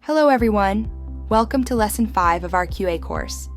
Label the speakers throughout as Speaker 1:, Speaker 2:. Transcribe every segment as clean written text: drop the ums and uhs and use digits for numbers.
Speaker 1: Hello everyone! Welcome to Lesson 5 of our QA course.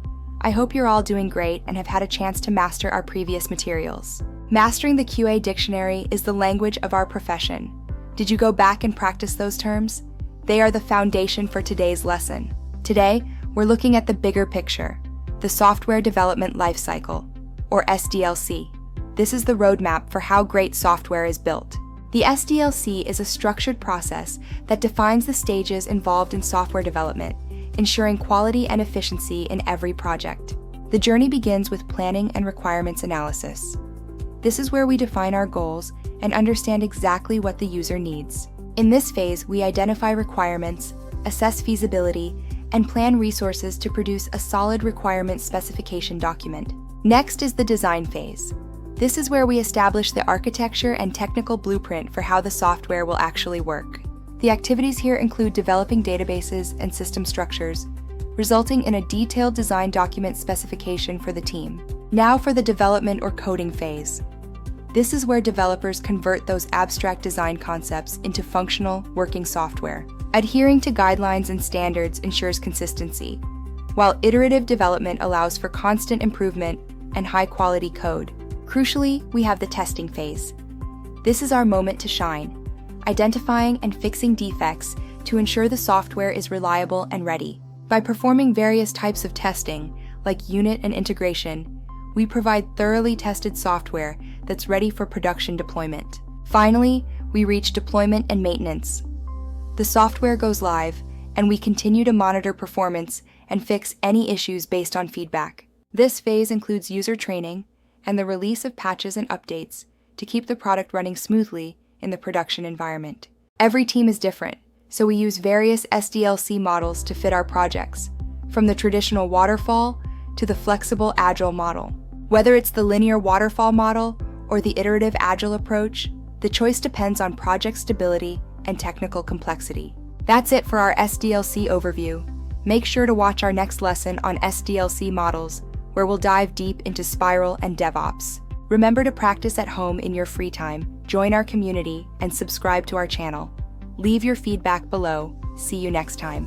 Speaker 1: I hope you're all doing great and have had a chance to master our previous materials. Mastering the QA dictionary is the language of our profession. Did you go back and practice those terms? They are the foundation for today's lesson. Today, we're looking at the bigger picture, the software development lifecycle, or SDLC. This is the roadmap for how great software is built. The SDLC is a structured process that defines the stages involved in software development, ensuring quality and efficiency in every project. The journey begins with planning and requirements analysis. This is where we define our goals and understand exactly what the user needs. In this phase, we identify requirements, assess feasibility, and plan resources to produce a solid requirement specification document. Next is the design phase. This is where we establish the architecture and technical blueprint for how the software will actually work. The activities here include developing databases and system structures, resulting in a detailed design document specification for the team. Now for the development or coding phase. This is where developers convert those abstract design concepts into functional, working software. Adhering to guidelines and standards ensures consistency, while iterative development allows for constant improvement and high-quality code. Crucially, we have the testing phase. This is our moment to shine, identifying and fixing defects to ensure the software is reliable and ready. By performing various types of testing, like unit and integration, we provide thoroughly tested software that's ready for production deployment. Finally, we reach deployment and maintenance. The software goes live, and we continue to monitor performance and fix any issues based on feedback. This phase includes user training and the release of patches and updates to keep the product running smoothly in the production environment. Every team is different, so we use various SDLC models to fit our projects, from the traditional waterfall to the flexible agile model. Whether it's the linear waterfall model or the iterative agile approach, the choice depends on project stability and technical complexity. That's it for our SDLC overview. Make sure to watch our next lesson on SDLC models, where we'll dive deep into Spiral and DevOps. Remember to practice at home in your free time, join our community, and subscribe to our channel. Leave your feedback below. See you next time.